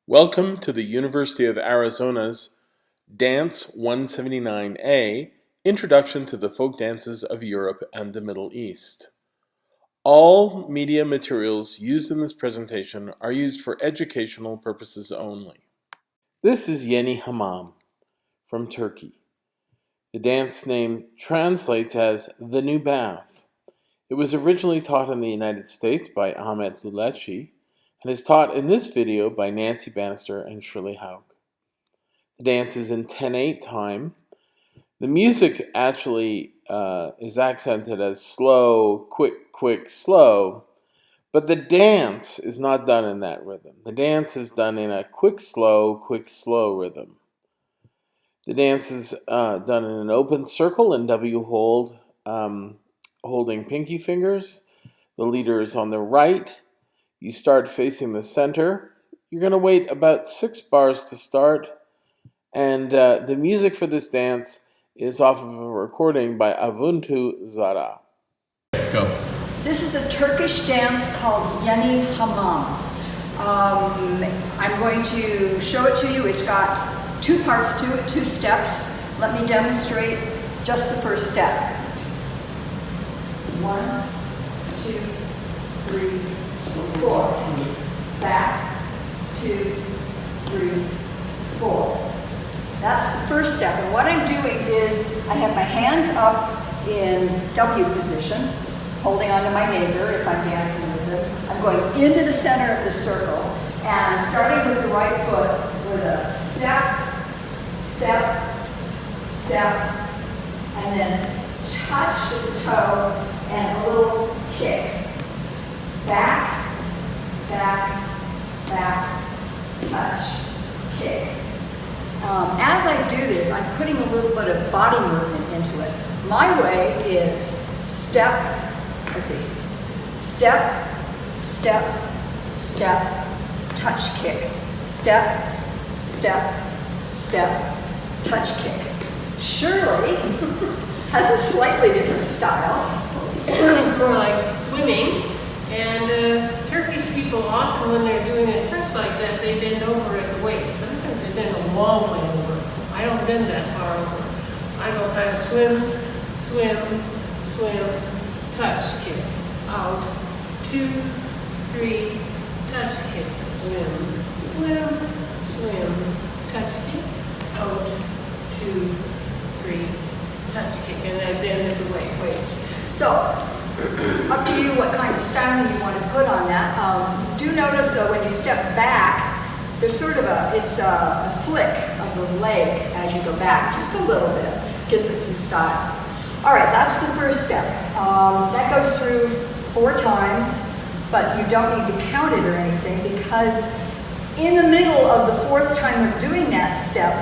Welcome to the University of Arizona's Dance 179A, Introduction to the Folk Dances of Europe and the Middle East. All media materials used in this presentation are used for educational purposes only. This is Yeni Hamam from Turkey. The dance name translates as the new bath. It was originally taught in the United States by Ahmet Lulechi and is taught in this video by Nancy Bannister and Shirley Hauk. The dance is in 10/8 time. The music actually is accented as slow, quick, slow, but the dance is not done in that rhythm. The dance is done in a quick, slow rhythm. The dance is done in an open circle in W hold, holding pinky fingers. The leader is on the right. You start facing the center. You're going to wait about 6 bars to start. And the music for this dance is off of a recording by Avuntu Zara. Go. This is a Turkish dance called Yeni Hamam. I'm going to show it to you. It's got 2 parts to it, 2 steps. Let me demonstrate just the first step. 1, 2, 3, 4. Back, 2, 3, 4. That's the first step. And what I'm doing is I have my hands up in W position, holding onto my neighbor if I'm dancing with it. I'm going into the center of the circle, and I'm starting with the right foot with a step, step, step, and then touch with the toe and a little kick. Back, back, back, touch, kick. As I do this, I'm putting a little bit of body movement into it. My way is step, step, step, step, touch, kick. Step, step, step, touch, kick. Shirley has a slightly different style. It's more like swimming, and Turkish people often, when they're doing a touch like that, they bend over at the waist. Sometimes they bend a long way over. I don't bend that far over. I go kind of swim, swim, swim, touch, kick, out, 2, 3, touch, kick, swim, swim, swim, touch, kick, out, 2, 3, touch, kick, and I bend at the waist. So, up to you what kind of styling you want to put on that. Do notice though, when you step back, there's sort of it's a flick of the leg as you go back, just a little bit. Gives it some style. All right, that's the first step. That goes through 4 times, but you don't need to count it or anything, because in the middle of the 4th time of doing that step,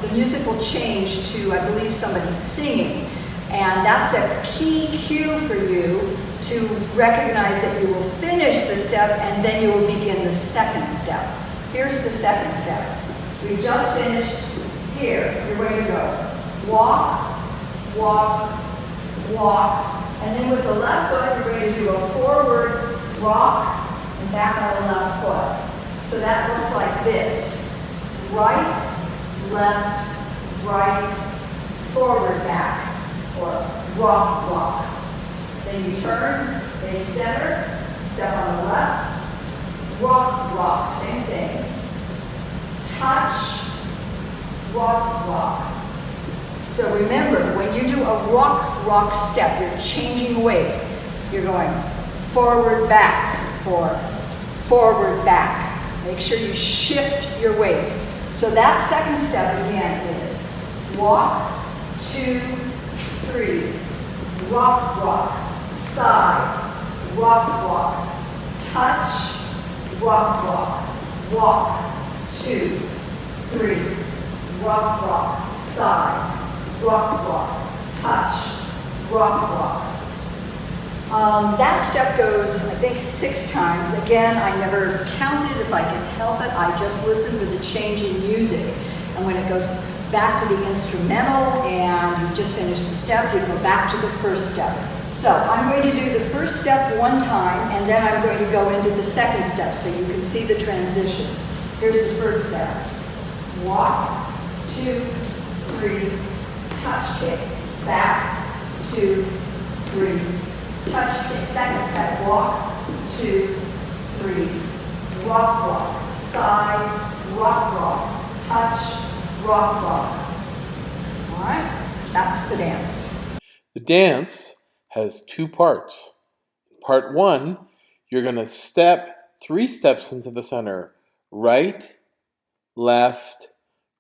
the music will change to, I believe, somebody singing. And that's a key cue for you to recognize that you will finish the step and then you will begin the 2nd step. Here's the 2nd step. We just finished here. You're ready to go. Walk, walk, walk. And then with the left foot, you're going to do a forward rock and back on the left foot. So that looks like this. Right, left, right, forward, back. Or rock, rock. Then you turn, face center, step on the left, rock, rock, same thing. Touch, rock, rock. So remember, when you do a rock, rock step, you're changing weight. You're going forward, back, or forward, back. Make sure you shift your weight. So that 2nd step again is walk, 2, 3, rock, rock, side, rock, rock, touch, rock, rock, walk, 2, 3, rock, rock, side, rock, rock, touch, rock, rock. That step goes, I think, 6 times. Again, I never counted if I can help it. I just listen for the change in music. And when it goes back to the instrumental and you just finished the step, you go back to the 1st step. So I'm going to do the 1st step 1 time, and then I'm going to go into the 2nd step so you can see the transition. Here's the first step. Walk, 2, 3, touch kick. Back, 2, 3, touch kick. Second step, walk, 2, 3, rock, rock, side, rock, touch, rock. All right, that's the dance. The dance has 2 parts. Part 1, you're going to step 3 steps into the center. Right, left,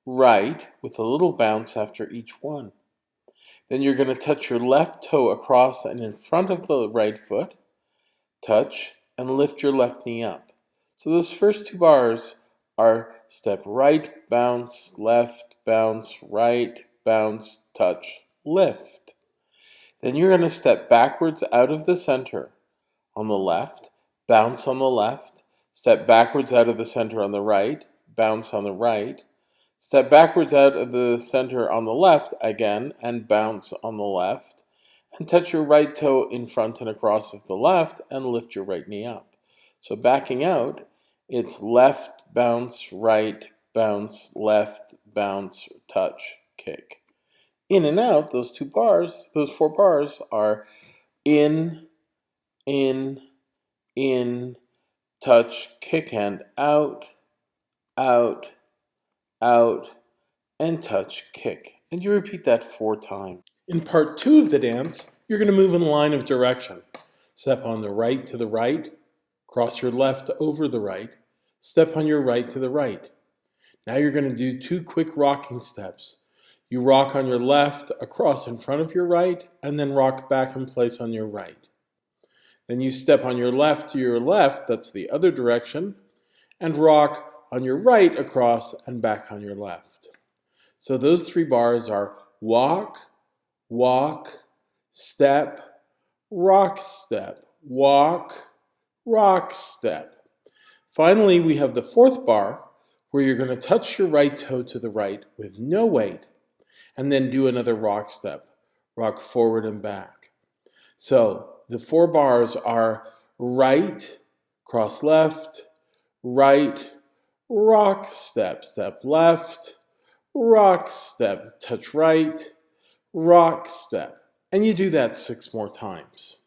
right, with a little bounce after each one. Then you're going to touch your left toe across and in front of the right foot. Touch and lift your left knee up. So those first 2 bars are step right, bounce, left, bounce, right, bounce, touch, lift. Then you're going to step backwards out of the center on the left, bounce on the left, step backwards out of the center on the right, bounce on the right, step backwards out of the center on the left again and bounce on the left, and touch your right toe in front and across of the left and lift your right knee up. So backing out, it's left, bounce, right, bounce, left, bounce, touch, kick. In and out, those 4 bars are in, touch, kick, and out, and touch, kick. And you repeat that 4 times. In part 2 of the dance, you're going to move in line of direction. Step on the right to the right, cross your left over the right, step on your right to the right. Now you're going to do 2 quick rocking steps. You rock on your left across in front of your right, and then rock back in place on your right. Then you step on your left to your left, that's the other direction, and rock on your right across and back on your left. So those 3 bars are walk, step, rock, step, walk, rock, step. Finally, we have the 4th bar where you're going to touch your right toe to the right with no weight and then do another rock step, rock forward and back. So the 4 bars are right, cross left, right, rock, step, step left, rock, step, touch right, rock, step. And you do that 6 more times.